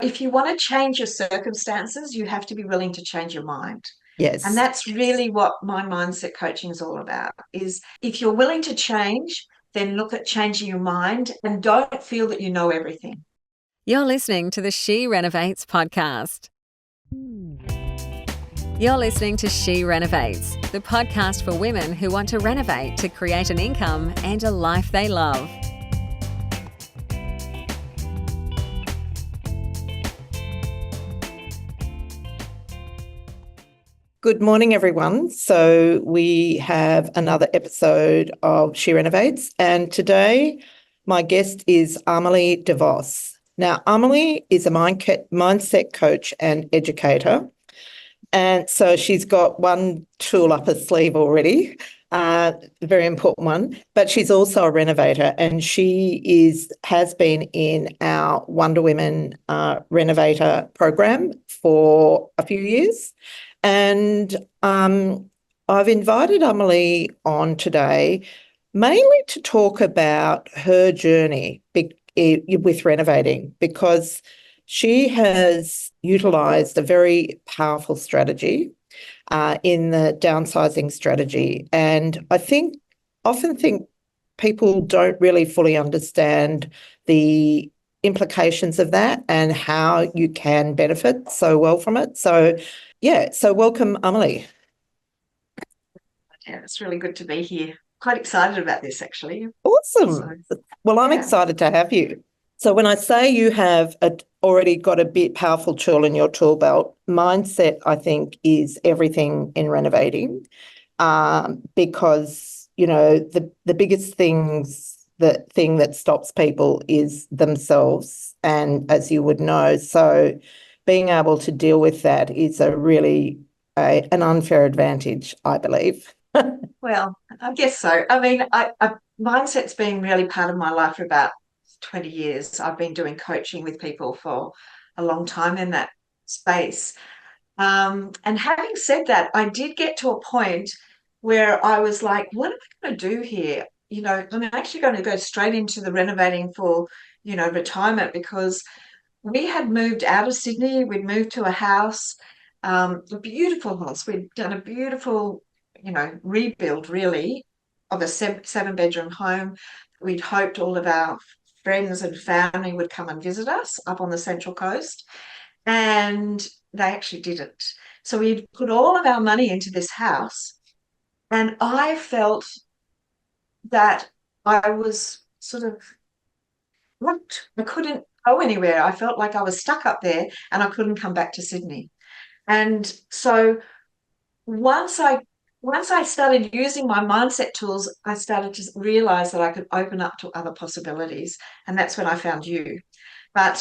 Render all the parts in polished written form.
if you want to change your circumstances, you have to be willing to change your mind. And Yes. that's really what my mindset coaching is all about, is if you're willing to change, then look at changing your mind and don't feel that you know everything. You're listening to the She Renovates podcast. You're listening to She Renovates, the podcast for women who want to renovate to create an income and a life they love. Good morning, everyone. So we have another episode of She Renovates, and today my guest is Amali de Vos. Now, Amali is a mindset coach and educator, and so she's got one tool up her sleeve already, a very important one, but she's also a renovator, and she has been in our Wonder Women renovator program for a few years. And I've invited Amali on today mainly to talk about her journey with renovating, because she has utilised a very powerful strategy in the downsizing strategy. And I often think people don't really fully understand the implications of that and how you can benefit so well from it. So welcome, Amali. Yeah, it's really good to be here. Quite excited about this, actually. Awesome. Well, I'm excited to have you. So when I say you have already got a bit powerful tool in your tool belt, mindset, I think, is everything in renovating, because, you know, the biggest the thing that stops people is themselves. And as you would know, so being able to deal with that is an unfair advantage, I believe. Well, I guess so. I mean, mindset's been really part of my life for about 20 years. I've been doing coaching with people for a long time in that space. And having said that, I did get to a point where I was like, what am I going to do here? You know, I'm actually going to go straight into the renovating for, retirement, because we had moved out of Sydney. We'd moved to a house, a beautiful house. We'd done a beautiful, rebuild really of a seven-bedroom home. We'd hoped all of our friends and family would come and visit us up on the Central Coast, and they actually didn't. So we'd put all of our money into this house, and I felt that I was sort of looked. I couldn't go anywhere. I felt like I was stuck up there and I couldn't come back to Sydney. And so once I once I started using my mindset tools, I started to realize that I could open up to other possibilities. And that's when I found you. But,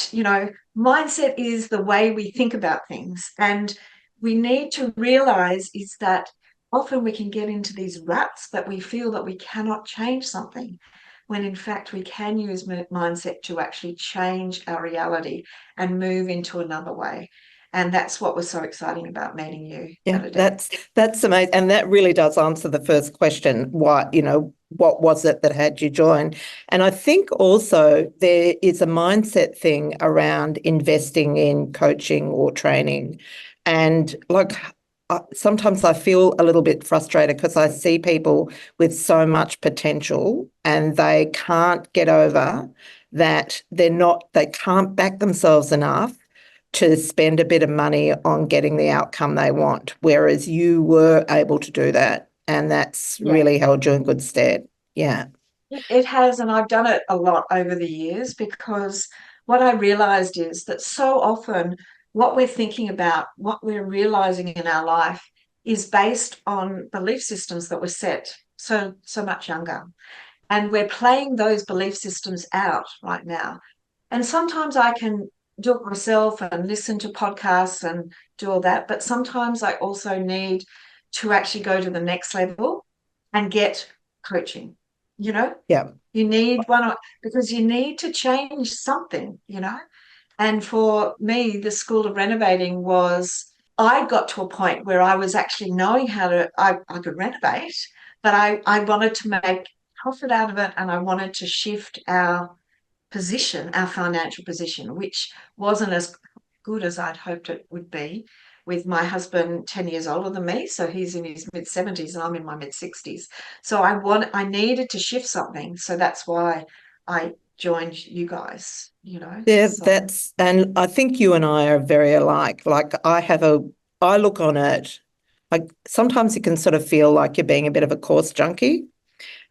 mindset is the way we think about things. And we need to realize is that often we can get into these ruts that we feel that we cannot change something, when in fact we can use mindset to actually change our reality and move into another way. And that's what was so exciting about meeting you. Yeah, that's amazing. And that really does answer the first question, what was it that had you join? And I think also there is a mindset thing around investing in coaching or training. And sometimes I feel a little bit frustrated because I see people with so much potential and they can't get over that they can't back themselves enough to spend a bit of money on getting the outcome they want, whereas you were able to do that, and that's really held you in good stead. Yeah. It has, and I've done it a lot over the years, because what I realized is that so often what we're thinking about, what we're realizing in our life, is based on belief systems that were set so much younger. And we're playing those belief systems out right now. And sometimes I can do it myself and listen to podcasts and do all that. But sometimes I also need to actually go to the next level and get coaching, Yeah. You need one, because you need to change something, And for me, the School of Renovating was, I got to a point where I was actually knowing I could renovate, but I wanted to make profit out of it, and I wanted to shift our financial position, which wasn't as good as I'd hoped it would be, with my husband 10 years older than me. So he's in his mid-70s and I'm in my mid-60s. So I needed to shift something. So that's why I joined you guys, Yeah, So and I think you and I are very alike. Like I look on it, like sometimes it can sort of feel like you're being a bit of a course junkie.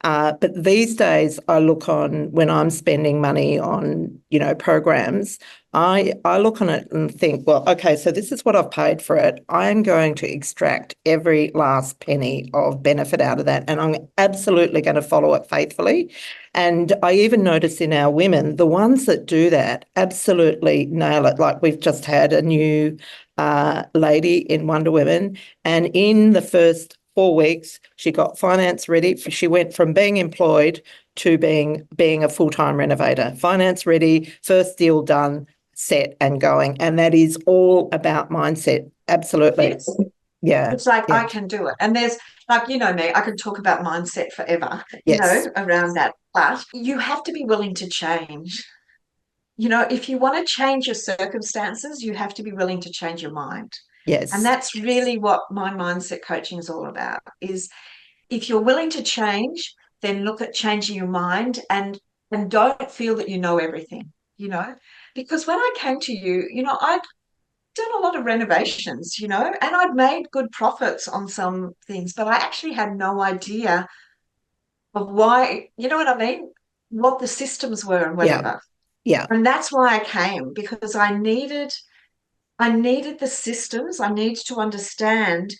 But these days, I look on when I'm spending money on, programs, I look on it and think, well, okay, so this is what I've paid for it. I am going to extract every last penny of benefit out of that, and I'm absolutely going to follow it faithfully. And I even notice in our women, the ones that do that absolutely nail it. Like we've just had a new lady in Wonder Women, and in the first 4 weeks, she got finance ready. She went from being employed to being a full-time renovator. Finance ready, first deal done, set and going. And that is all about mindset. Absolutely. yes, Yeah. it's like I Yeah. can do it. And there's like, me, I could talk about mindset forever, Yes. around that. But you have to be willing to change. If you want to change your circumstances, you have to be willing to change your mind. And Yes. that's really what my mindset coaching is all about, is if you're willing to change, then look at changing your mind and don't feel that you know everything, because when I came to you, I'd done a lot of renovations, and I'd made good profits on some things, but I actually had no idea of why, you know what I mean? What the systems were and Yeah. whatever. Yeah. And that's why I came, because I needed the systems. I needed to understand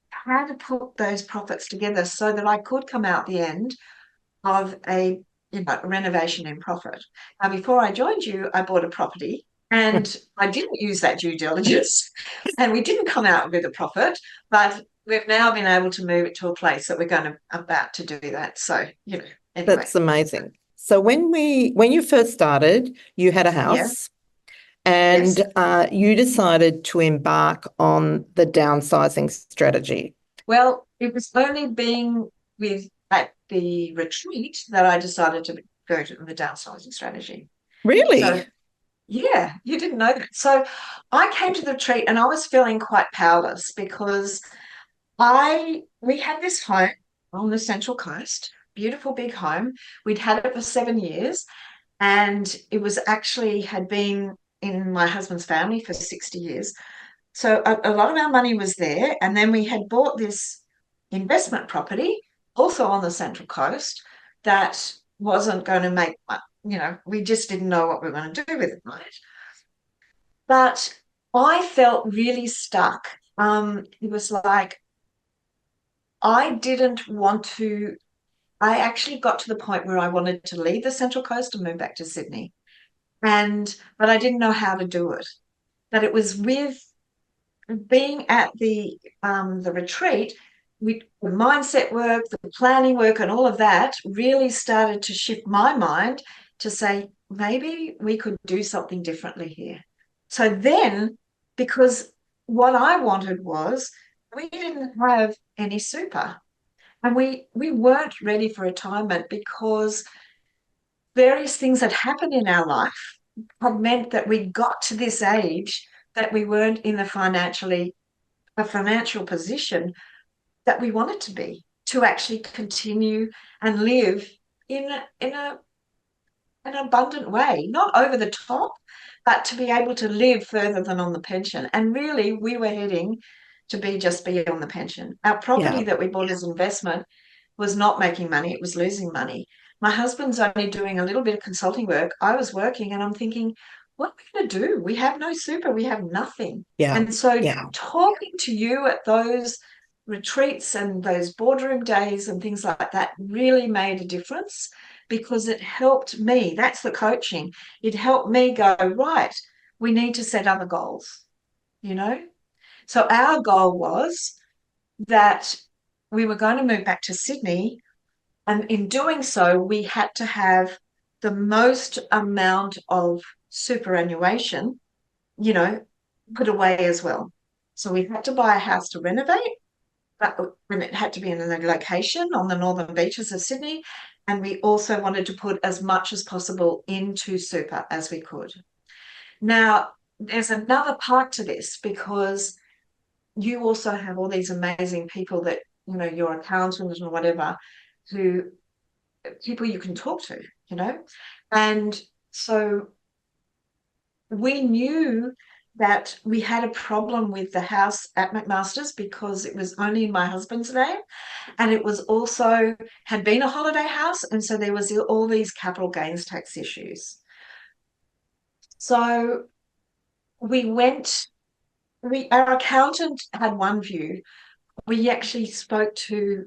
how to put those profits together so that I could come out the end of a renovation in profit. Now, before I joined you, I bought a property and I didn't use that due diligence and we didn't come out with a profit, but we've now been able to move it to a place that we're about to do that. So, anyway. That's amazing. So when you first started, you had a Yeah. house and Yes. you decided to embark on the downsizing strategy. Well, it was only being at the retreat that I decided to go to the downsizing strategy. Really? So, yeah, you didn't know that. So I came to the retreat and I was feeling quite powerless because we had this home on the Central Coast, beautiful big home. We'd had it for 7 years, and it was actually had been in my husband's family for 60 years. So a lot of our money was there. And then we had bought this investment property also on the Central Coast that wasn't going to make, we just didn't know what we were going to do with it, right? But I felt really stuck. It was like I didn't want to, I actually got to the point where I wanted to leave the Central Coast and move back to Sydney. But I didn't know how to do it. But it was with being at the retreat, the mindset work, the planning work, and all of that really started to shift my mind to say maybe we could do something differently here. So then, because what I wanted was we didn't have any super, and we weren't ready for retirement because various things that happened in our life had meant that we got to this age that we weren't in a financial position that we wanted to be, to actually continue and live in an abundant way, not over the top, but to be able to live further than on the pension. And really, we were heading to be on the pension. Our property Yeah. that we bought as investment was not making money, it was losing money. My husband's only doing a little bit of consulting work. I was working and I'm thinking, what are we going to do? We have no super, we have nothing. Yeah. And so Yeah. talking to you at those retreats and those boardroom days and things like that really made a difference because it helped me. That's the coaching. It helped me go, right, we need to set other goals, So our goal was that we were going to move back to Sydney, and in doing so, we had to have the most amount of superannuation, put away as well. So we had to buy a house to renovate, and it had to be in a location on the northern beaches of Sydney. And we also wanted to put as much as possible into super as we could. Now, there's another part to this, because you also have all these amazing people that, your accountant or whatever, who people you can talk to, and so we knew that we had a problem with the house at McMaster's because it was only in my husband's name, and it was also had been a holiday house, and so there was all these capital gains tax issues. So our accountant had one view. We actually spoke to,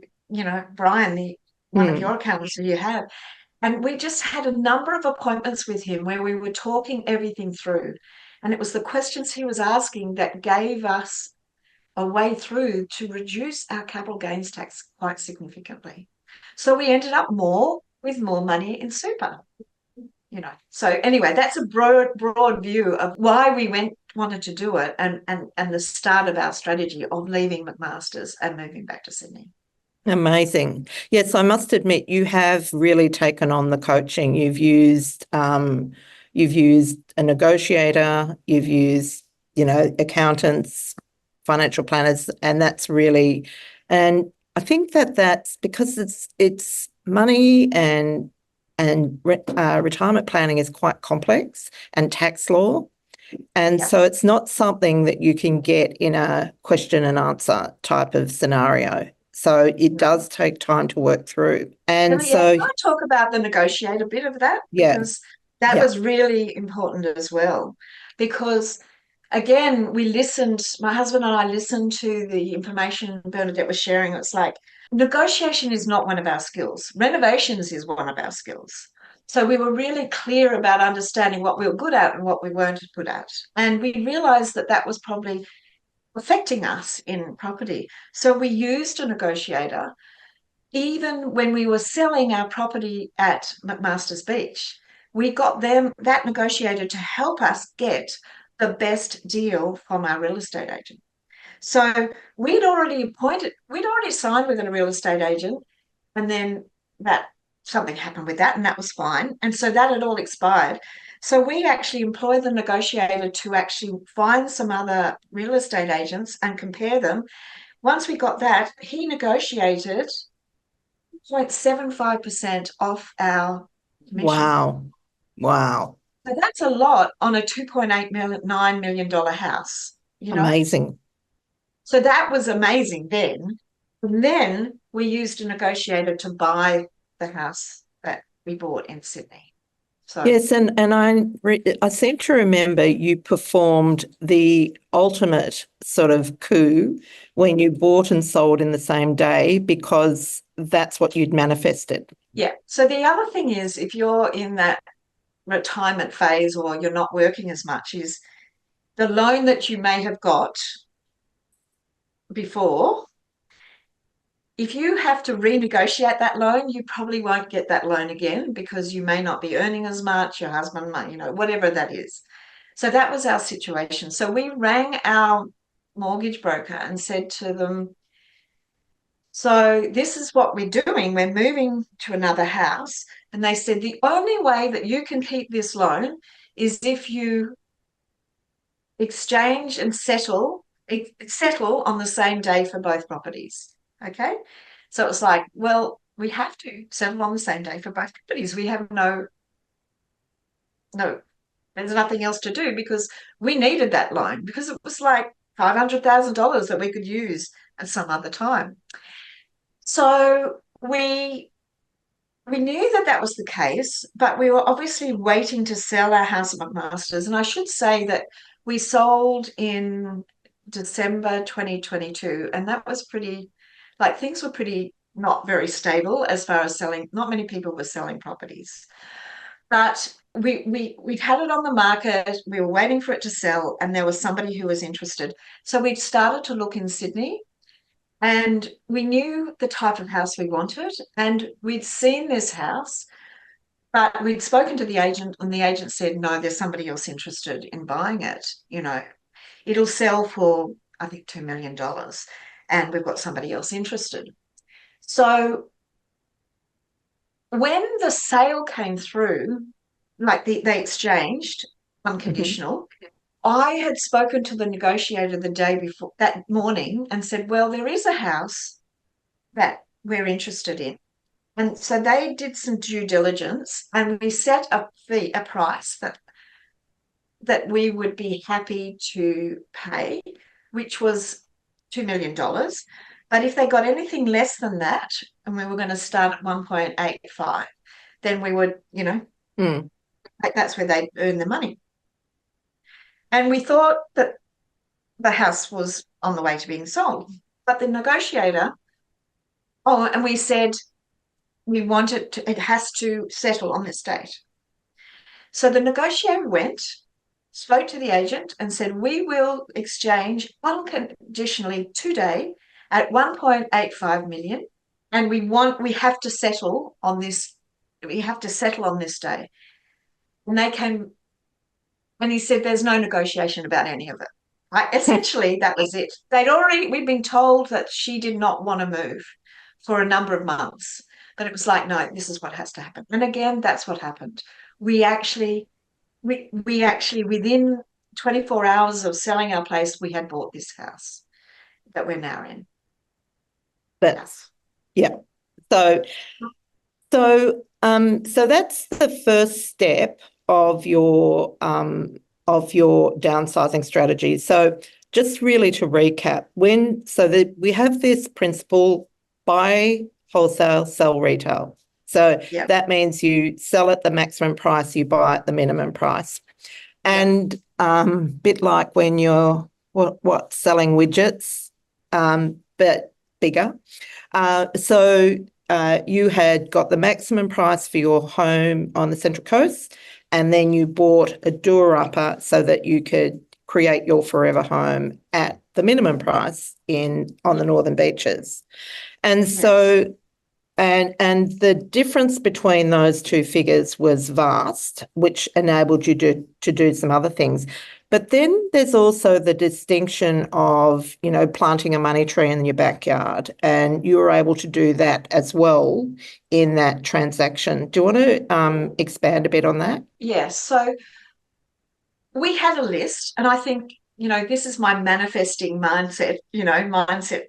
Brian, one of your accountants that you have, and we just had a number of appointments with him where we were talking everything through. And it was the questions he was asking that gave us a way through to reduce our capital gains tax quite significantly. So we ended up with more money in super. So anyway, that's a broad view of why we wanted to do it, and the start of our strategy of leaving McMaster's and moving back to Sydney. Amazing. Yes, I must admit you have really taken on the coaching. You've used a negotiator, you've used, accountants, financial planners, and I think that's because it's money and retirement planning is quite complex, and tax law. And so it's not something that you can get in a question and answer type of scenario. So it does take time to work through. And can I talk about the negotiator bit of that? Because that was really important as well. Because again, my husband and I listened to the information Bernadette was sharing. It's like, negotiation is not one of our skills. Renovations is one of our skills. So we were really clear about understanding what we were good at and what we weren't good at. And we realized that was probably affecting us in property. So we used a negotiator even when we were selling our property at McMaster's Beach. We got that negotiator to help us get the best deal from our real estate agent. So we'd already signed with a real estate agent, and then something happened with that, and that was fine. And so that had all expired. So we actually employed the negotiator to actually find some other real estate agents and compare them. Once we got that, he negotiated 0.75% off our commission. Wow. So that's a lot on a $2.9 million house. Amazing. So that was amazing then. And then we used a negotiator to buy the house that we bought in Sydney. So yes, and I seem to remember you performed the ultimate sort of coup when you bought and sold in the same day, because that's what you'd manifested. Yeah. So the other thing is, if you're in that retirement phase or you're not working as much, is the loan that you may have got before, if you have to renegotiate that loan, you probably won't get that loan again, because you may not be earning as much, your husband might, whatever that is. So that was our situation. So we rang our mortgage broker and said to them, so this is what we're doing. We're moving to another house. And they said, the only way that you can keep this loan is if you exchange and settle on the same day for both properties. Okay. So it's like, well, we have to settle on the same day for both properties. We have no, there's nothing else to do, because we needed that loan, because it was like $500,000 that we could use at some other time. So we knew that was the case, but we were obviously waiting to sell our house at McMaster's. And I should say that we sold in December 2022, and that was things were pretty not very stable as far as selling. Not many people were selling properties, but we'd had it on the market. We were waiting for it to sell, and there was somebody who was interested. So we started to look in Sydney, and we knew the type of house we wanted, and we'd seen this house, but we'd spoken to the agent, and the agent said, no, there's somebody else interested in buying it. It'll sell for, I think, $2 million, and we've got somebody else interested. So when the sale came through, like they exchanged unconditional, I had spoken to the negotiator the day before, that morning, and said, well, there is a house that we're interested in. And so they did some due diligence, and we set a price that we would be happy to pay, which was $2 million. But if they got anything less than that, and we were going to start at 1.85, then we would, that's where they earn the money. And we thought that the house was on the way to being sold. But the negotiator, and we said we want it has to settle on this date. So the negotiator went, spoke to the agent and said, we will exchange unconditionally today at 1.85 million. And we have to settle on this. We have to settle on this day. And they came, and he said, there's no negotiation about any of it. Right? Essentially, that was it. We'd been told that she did not want to move for a number of months. But it was like, no, this is what has to happen. And again, that's what happened. We actually, within 24 hours of selling our place, we had bought this house that we're now in. But yes. Yeah. So that's the first step of your downsizing strategy. So just really to recap, we have this principle: buy wholesale, sell retail. So that means you sell at the maximum price, you buy at the minimum price. And bit like when you're selling widgets, but bigger. So you had got the maximum price for your home on the Central Coast, and then you bought a doer-upper so that you could create your forever home at the minimum price on the Northern Beaches. And so and the difference between those two figures was vast, which enabled you to do some other things. But then there's also the distinction of, planting a money tree in your backyard, and you were able to do that as well in that transaction. Do you want to expand a bit on that? Yes. So we had a list, and I think, this is my manifesting mindset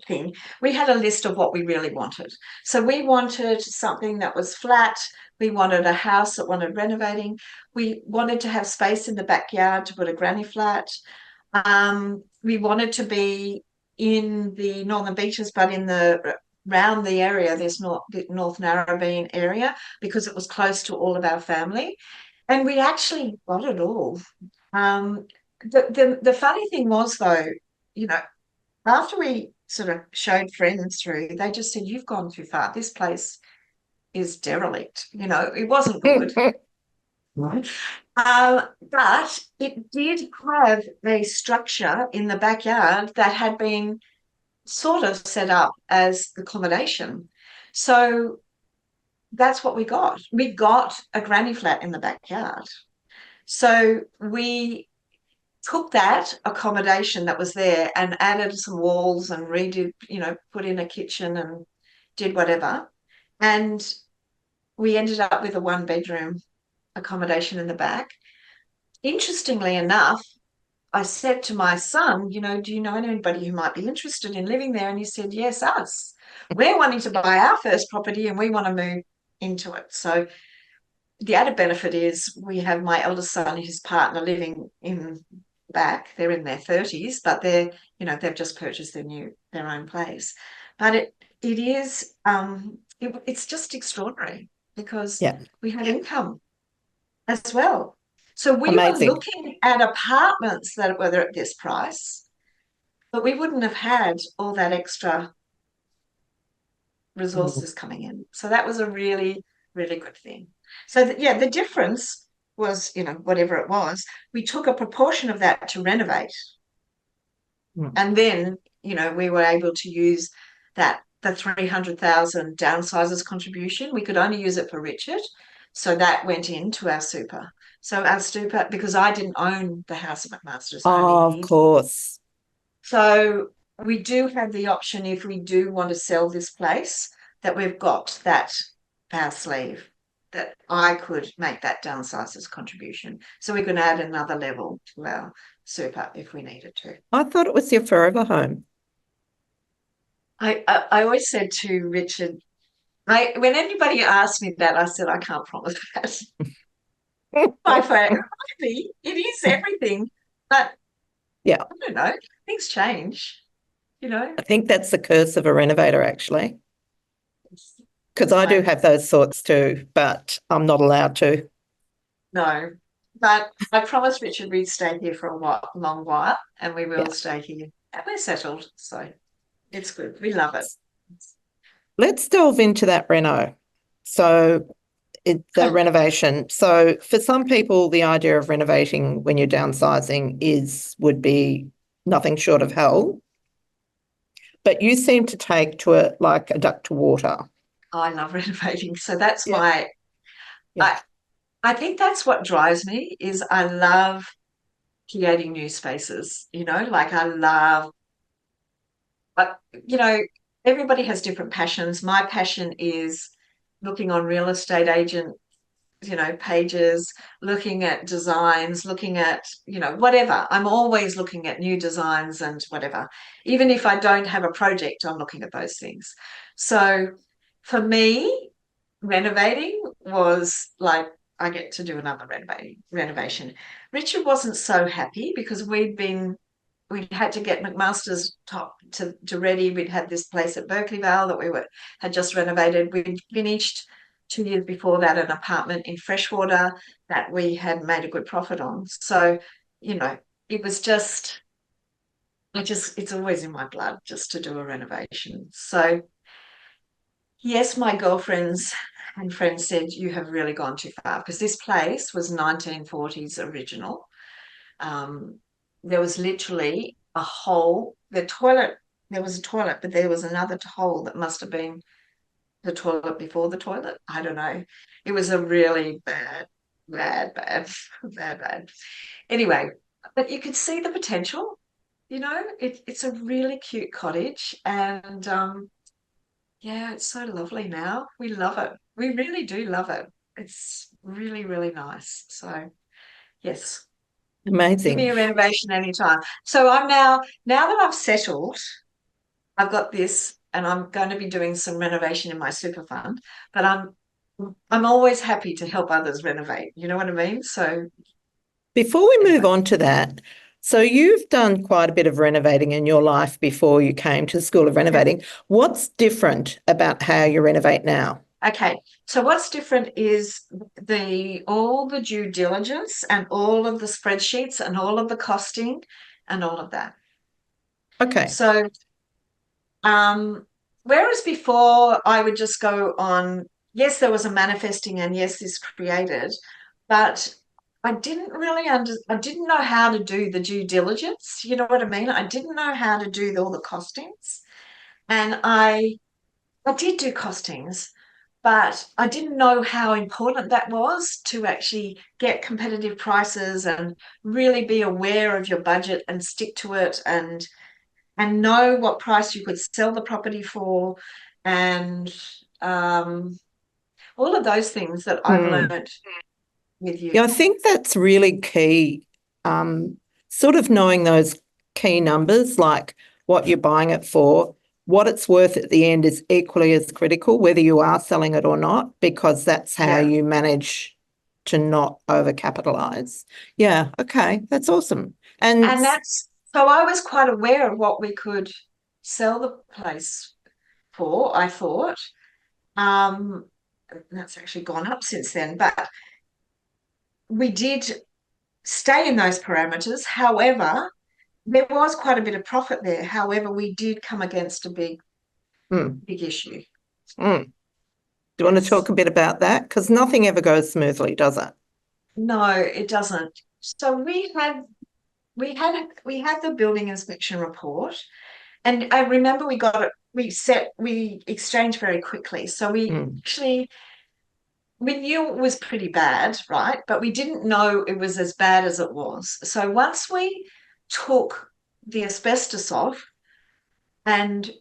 thing. We had a list of what we really wanted. So we wanted something that was flat. We wanted a house that wanted renovating. We wanted to have space in the backyard to put a granny flat. We wanted to be in the Northern Beaches, but around the area, there's North Narrabeen area, because it was close to all of our family. And we actually got it all. The funny thing was, though, after we sort of showed friends through, they just said, you've gone too far. This place is derelict. It wasn't good. But it did have a structure in the backyard that had been sort of set up as accommodation. So that's what we got. We got a granny flat in the backyard. So we took that accommodation that was there and added some walls and redid, put in a kitchen and did whatever. And we ended up with a 1-bedroom accommodation in the back. Interestingly enough, I said to my son, do you know anybody who might be interested in living there? And he said, yes, us. We're wanting to buy our first property and we want to move into it. So the added benefit is we have my eldest son and his partner living in back. They're in their 30s, but they've just purchased their own place. But it is it's just extraordinary, because we have income as well. So we were looking at apartments that were at this price, but we wouldn't have had all that extra resources coming in. So that was a really, really good thing. So the difference was, whatever it was, we took a proportion of that to renovate. And then, we were able to use the 300,000 downsizers contribution. We could only use it for Richard. So that went into our super. So our super, because I didn't own the house at McMaster's. Oh, of course. So we do have the option, if we do want to sell this place, that we've got that power sleeve, that I could make that downsizers contribution. So we can add another level to our super if we needed to. I thought it was your forever home. I always said to Richard, when anybody asked me that, I said, I can't promise that. My friend, it is everything. But Yeah, I don't know, things change, you know. I think that's the curse of a renovator, actually, because I do have those thoughts too, but I'm not allowed to. No, but I promised Richard we'd stay here for a long while, and we will Yeah. stay here. And we're settled, so it's good. We love it. Let's delve into that reno. So the renovation. So for some people, the idea of renovating when you're downsizing would be nothing short of hell. But you seem to take to it like a duck to water. I love renovating, so that's Yeah. my. Yeah. I think that's what drives me is I love creating new spaces. You know, like I love. But you know, everybody has different passions. My passion is looking on real estate agent pages, looking at designs, looking at, whatever. I'm always looking at new designs and whatever. Even if I don't have a project, I'm looking at those things. So for me, renovating was like, I get to do another renovation. Richard wasn't so happy because we had to get McMaster's top to ready. We'd had this place at Berkeley Vale that had just renovated. We'd finished 2 years before that an apartment in Freshwater that we had made a good profit on. So, it was it's always in my blood just to do a renovation. So, yes, my girlfriends and friends said, you have really gone too far because this place was 1940s original. There was literally a hole. There was a toilet, but there was another hole that must have been the toilet before the toilet. I don't know. It was a really bad, bad, bad, bad, bad. Anyway, but you could see the potential. It's a really cute cottage, and yeah, it's so lovely now. We love it. We really do love it. It's really, really nice. So, yes. Give Amazing. me a renovation anytime. So I'm now that I've settled, I've got this, and I'm going to be doing some renovation in my super fund. But I'm always happy to help others renovate. You know what I mean? So Before we move on to that, so you've done quite a bit of renovating in your life before you came to the School of Renovating. What's different about how you renovate now? Okay, so what's different is all the due diligence and all of the spreadsheets and all of the costing and all of that. Okay. So, whereas before I would just go on, yes, there was a manifesting and yes, this created, but I didn't know how to do the due diligence. You know what I mean? I didn't know how to do all the costings, and I did do costings. But I didn't know how important that was to actually get competitive prices and really be aware of your budget and stick to it and know what price you could sell the property for and all of those things that I've learned with you. Yeah, I think that's really key. Sort of knowing those key numbers, like what you're buying it for, what it's worth at the end is equally as critical, whether you are selling it or not, because that's how you manage to not overcapitalize. Yeah, okay, that's awesome. And so I was quite aware of what we could sell the place for, I thought. That's actually gone up since then, but we did stay in those parameters. However, there was quite a bit of profit there. However, we did come against a big issue. Do you want to talk a bit about that? Because nothing ever goes smoothly, does it? No, it doesn't. So we had the building inspection report, and I remember we got it. We exchanged very quickly. So we knew it was pretty bad, right? But we didn't know it was as bad as it was. So once we took the asbestos off and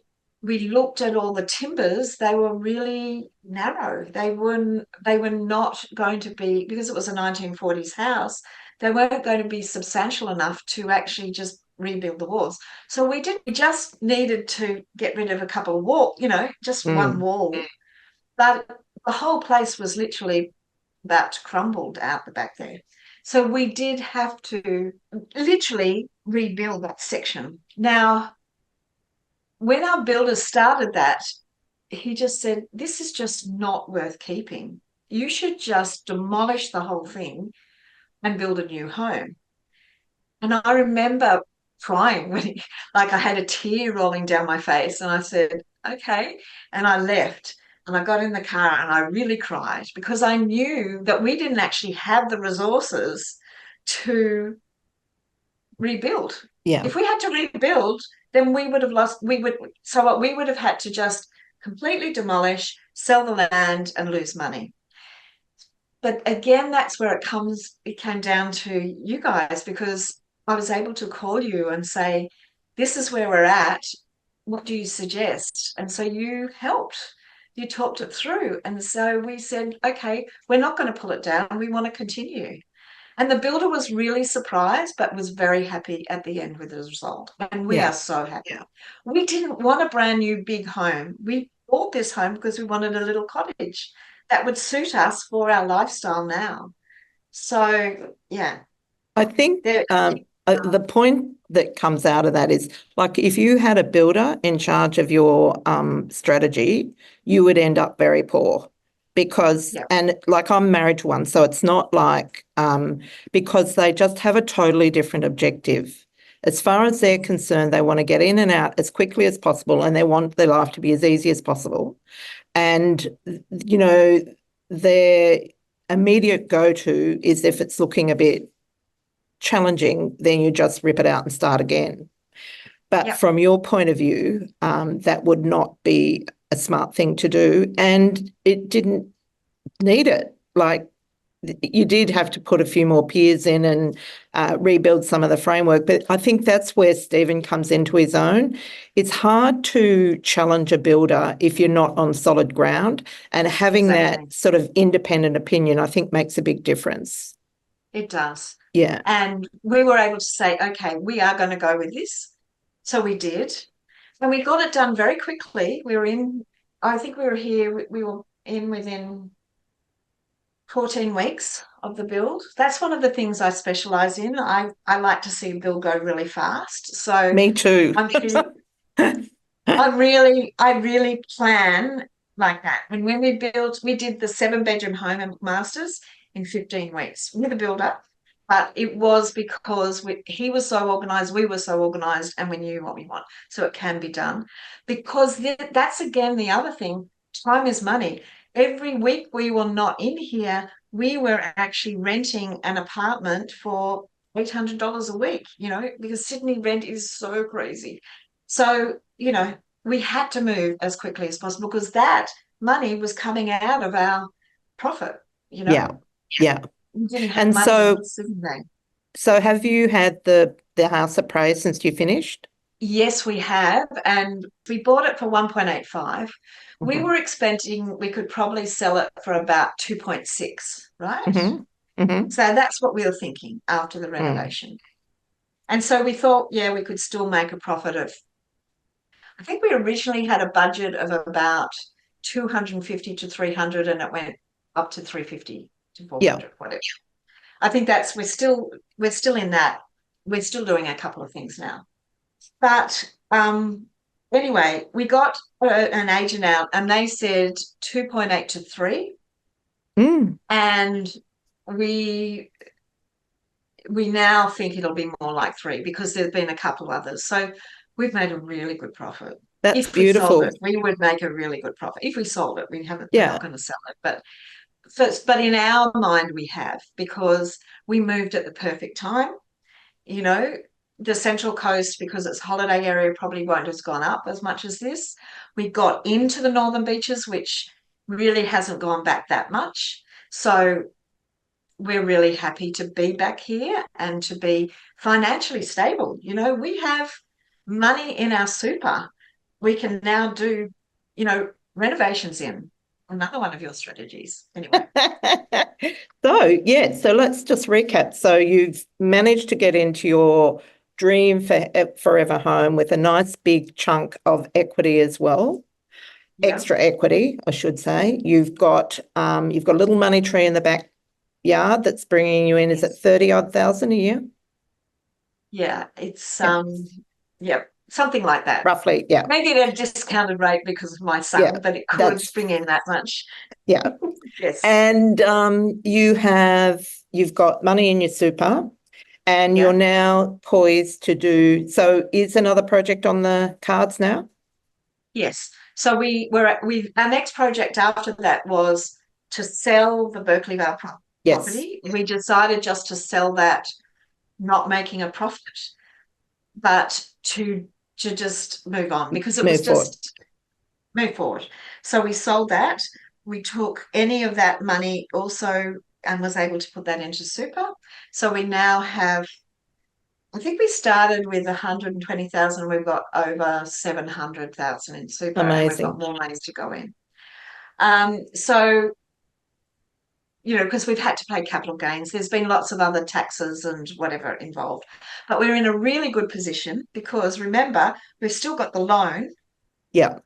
we looked at all the timbers, they were really narrow. They were not going to be, because it was a 1940s house, they weren't going to be substantial enough to actually just rebuild the walls. So we just needed to get rid of a couple of walls, just one wall. But the whole place was literally about to crumble out the back there. So we did have to literally rebuild that section. Now, when our builder started that, he just said, this is just not worth keeping. You should just demolish the whole thing and build a new home. And I remember crying when I had a tear rolling down my face, and I said, okay. And I left and I got in the car and I really cried because I knew that we didn't actually have the resources to rebuild. Yeah. If we had to rebuild, then we would have had to just completely demolish, sell the land and lose money. But again, that's where it came down to you guys, because I was able to call you and say, this is where we're at. What do you suggest? And so you helped. You talked it through. And so we said, okay, we're not going to pull it down. We want to continue. And the builder was really surprised, but was very happy at the end with the result. And we are so happy. Yeah. We didn't want a brand new big home. We bought this home because we wanted a little cottage that would suit us for our lifestyle now. So, yeah. I think the point that comes out of that is, like, if you had a builder in charge of your strategy, you would end up very poor. Because, and like, I'm married to one, so it's not like, because they just have a totally different objective. As far as they're concerned, they want to get in and out as quickly as possible, and they want their life to be as easy as possible. And, their immediate go-to is, if it's looking a bit challenging, then you just rip it out and start again. But from your point of view, that would not be a smart thing to do, and it didn't need it. Like, you did have to put a few more piers in and rebuild some of the framework, but I think that's where Stephen comes into his own. It's hard to challenge a builder if you're not on solid ground, and having that sort of independent opinion, I think, makes a big difference. It does. Yeah. And we were able to say, okay, we are going to go with this. So we did. And we got it done very quickly. We were in within 14 weeks of the build. That's one of the things I specialise in. I like to see a build go really fast. So me too. I really plan like that. And when we did the 7-bedroom home in McMaster's in 15 weeks with a builder. But it was because he was so organised, we were so organised, and we knew what we want. So it can be done. Because that's, again, the other thing. Time is money. Every week we were not in here, we were actually renting an apartment for $800 a week, because Sydney rent is so crazy. So, we had to move as quickly as possible because that money was coming out of our profit, Yeah. And so have you had the house appraised since you finished? Yes, we have, and we bought it for 1.85. We were expecting we could probably sell it for about 2.6, right? So that's what we were thinking after the renovation. And so we thought, we could still make a profit of, I think we originally had a budget of about 250 to 300, and it went up to 350 to 400, whatever. I think we're still in that. We're still doing a couple of things now. But anyway, we got an agent out, and they said 2.8 to 3. And we now think it'll be more like 3 because there's been a couple of others. So we've made a really good profit. That's beautiful. If we sold it, we would make a really good profit. If we sold it, we're not going to sell it. But in our mind, we have, because we moved at the perfect time. The Central Coast, because it's holiday area, probably won't have gone up as much as this. We got into the Northern Beaches, which really hasn't gone back that much. So we're really happy to be back here and to be financially stable. We have money in our super. We can now do, renovations in. another one of your strategies. Anyway. So let's just recap. So you've managed to get into your dream for forever home with a nice big chunk of equity as well. Yeah. Extra equity, I should say. You've got a little money tree in the backyard that's bringing you in. Is it 30-odd thousand a year? Yeah, it's something like that. Roughly, yeah. Maybe at a discounted rate because of my son, Yeah, but it could bring in that much. Yeah. Yes. And you've got money in your super and Yeah. you're now poised to do, so is another project on the cards now? Yes. So our next project after that was to sell the Berkeley Vale Yes. property. We decided just to sell that, not making a profit, but to just move on because it was just move forward. So we sold that. We took any of that money also and was able to put that into super. So we now have, I think we started with 120,000. We've got over 700,000 in super. Amazing. And we've got more money to go in. So, because we've had to pay capital gains, there's been lots of other taxes and whatever involved. But we're in a really good position because remember, we've still got the loan. Yeah.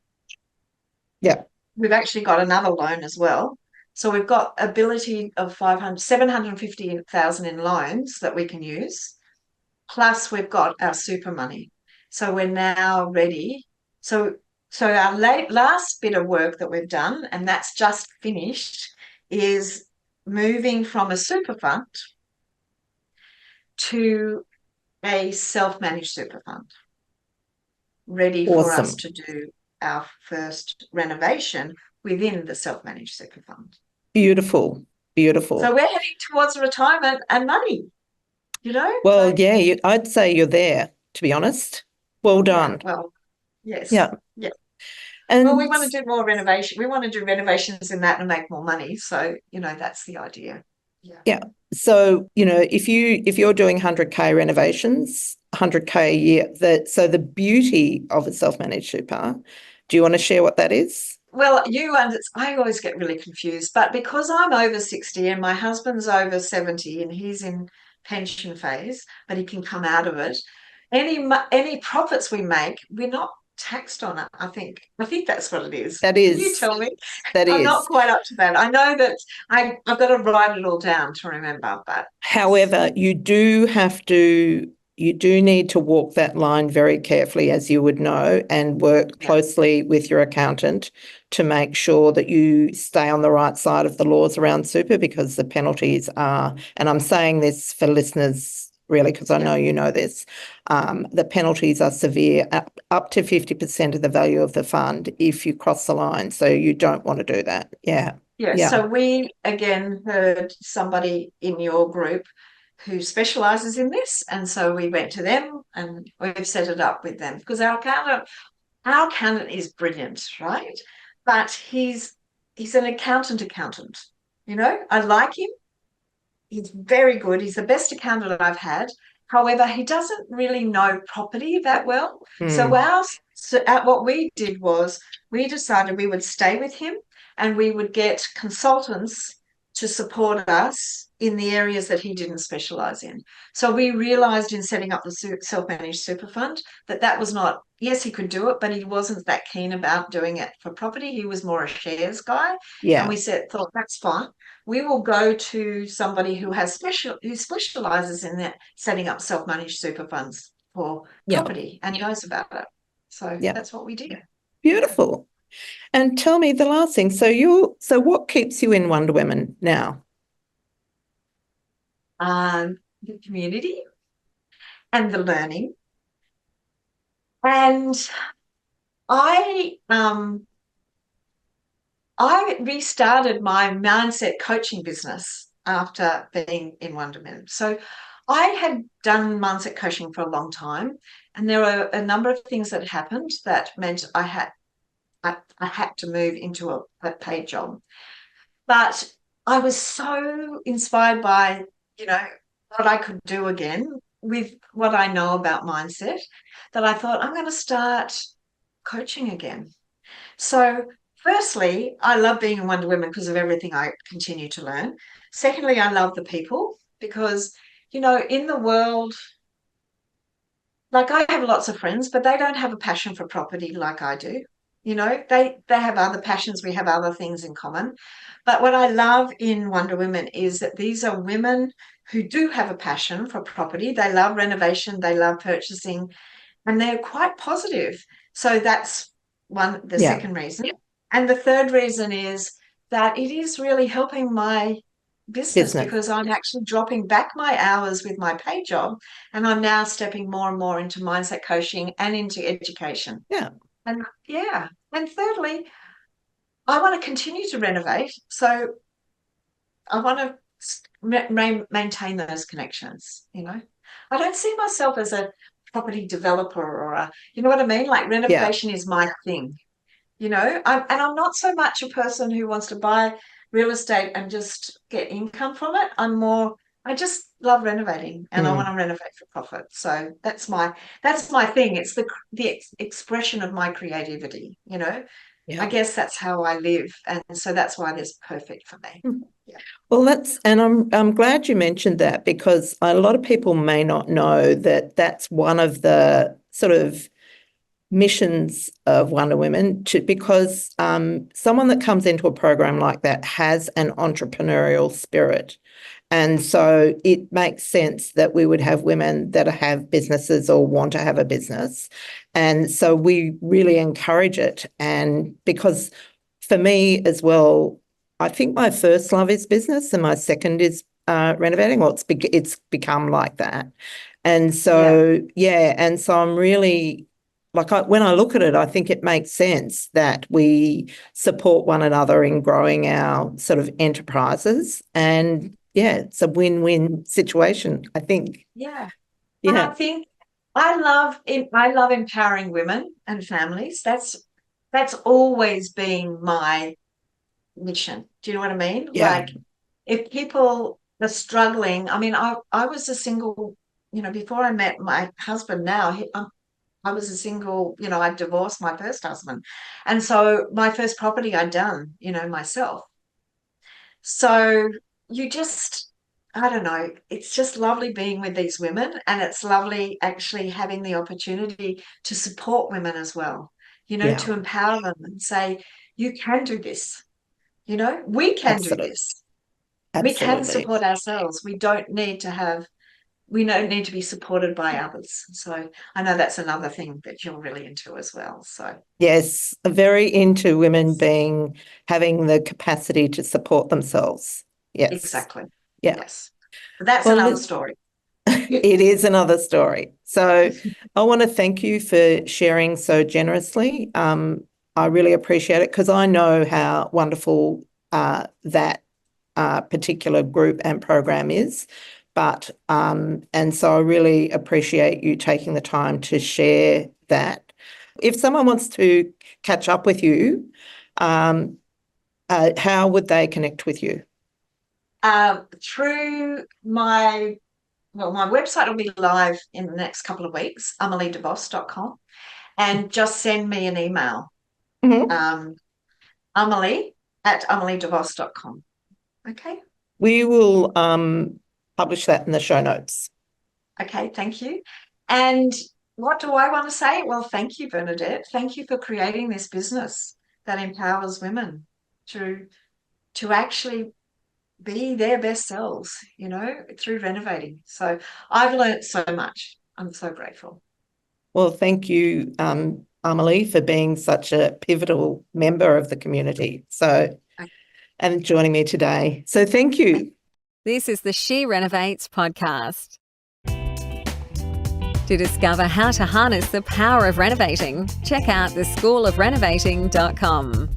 Yeah. We've actually got another loan as well. So we've got ability of 750,000 in loans that we can use. Plus we've got our super money. So we're now ready. So our last bit of work that we've done, and that's just finished, is moving from a super fund to a self-managed super fund, ready for us to do our first renovation within the self-managed super fund. Beautiful. So we're heading towards retirement and money, Well, yeah, I'd say you're there, to be honest. Well done. Yeah, well, yes. Yeah. Yeah. And we want to do more renovation. We want to do renovations in that and make more money. So, that's the idea. Yeah. Yeah. So, if you're doing 100K renovations, 100K a year, so the beauty of a self-managed super, do you want to share what that is? Well, I always get really confused, but because I'm over 60 and my husband's over 70 and he's in pension phase, but he can come out of it, any profits we make, we're not taxed on it. I think that's what it is. That is. Can you tell me? I'm not quite up to that. I know that I've got to write it all down to remember, but however, you do need to walk that line very carefully, as you would know, and work closely with your accountant to make sure that you stay on the right side of the laws around super, because the penalties are, and I'm saying this for listeners really because I know you know this, the penalties are severe, up to 50% of the value of the fund if you cross the line. So you don't want to do that. Yeah. Yeah. So we, again, heard somebody in your group who specialises in this. And so we went to them and we've set it up with them because our accountant is brilliant, right? But he's an accountant. I like him. He's very good. He's the best accountant I've had. However, he doesn't really know property that well. So what we did was we decided we would stay with him and we would get consultants to support us in the areas that he didn't specialise in. So we realised in setting up the self-managed super fund that was not, yes, he could do it, but he wasn't that keen about doing it for property. He was more a shares guy. Yeah. And we thought, that's fine. We will go to somebody who specialises in that, setting up self-managed super funds for property, and he knows about it. So that's what we did. Beautiful. And tell me the last thing. So what keeps you in Wonder Women now? The community and the learning. And I restarted my mindset coaching business after being in Wonder Women. So I had done mindset coaching for a long time, and there were a number of things that happened that meant I had to move into a paid job. But I was so inspired by, what I could do again with what I know about mindset that I thought I'm going to start coaching again. So firstly, I love being in Wonder Women because of everything I continue to learn. Secondly, I love the people because, in the world, like I have lots of friends, but they don't have a passion for property like I do. They have other passions. We have other things in common. But what I love in Wonder Women is that these are women who do have a passion for property. They love renovation. They love purchasing, and they're quite positive. So that's the Yeah. second reason. And the third reason is that it is really helping my business because I'm actually dropping back my hours with my paid job, and I'm now stepping more and more into mindset coaching and into education. Yeah. And thirdly, I want to continue to renovate. So I want to maintain those connections, I don't see myself as a property developer or you know what I mean? Like renovation is my thing, I'm not so much a person who wants to buy real estate and just get income from it. I just love renovating and I want to renovate for profit. So that's my thing. It's the expression of my creativity, I guess that's how I live. And so that's why this is perfect for me. Yeah. Well, I'm glad you mentioned that because a lot of people may not know that that's one of the sort of missions of Wonder Women because someone that comes into a program like that has an entrepreneurial spirit. And so it makes sense that we would have women that have businesses or want to have a business. And so we really encourage it. And because for me as well, I think my first love is business and my second is renovating. Well, it's become like that. And so, and so I'm really, when I look at it, I think it makes sense that we support one another in growing our sort of enterprises. And it's a win-win situation, I think. Yeah. And I think I love empowering women and families. That's always been my mission. Do you know what I mean? Yeah. Like if people are struggling, I mean, I was a single, before I met my husband now, I was a single, I divorced my first husband. And so my first property I'd done, myself. So I don't know, it's just lovely being with these women, and it's lovely actually having the opportunity to support women as well, to empower them and say, you can do this, we can do this. We can support ourselves. We don't need to be supported by others. So I know that's another thing that you're really into as well. So yes, very into women having the capacity to support themselves. Yes. Exactly. Yeah. Yes. But that's another story. It is another story. So I want to thank you for sharing so generously. I really appreciate it because I know how wonderful that particular group and program is. But and so I really appreciate you taking the time to share that. If someone wants to catch up with you, how would they connect with you? Through my website will be live in the next couple of weeks, amaledevos.com, and just send me an email, Amali@amaledevos.com. Okay. We will publish that in the show notes. Okay, thank you. And what do I want to say? Well, thank you, Bernadette. Thank you for creating this business that empowers women to actually be their best selves, through renovating. So I've learned so much. I'm so grateful. Well, thank you, Amali, for being such a pivotal member of the community. And joining me today. So thank you. This is the She Renovates podcast. To discover how to harness the power of renovating, check out theschoolofrenovating.com.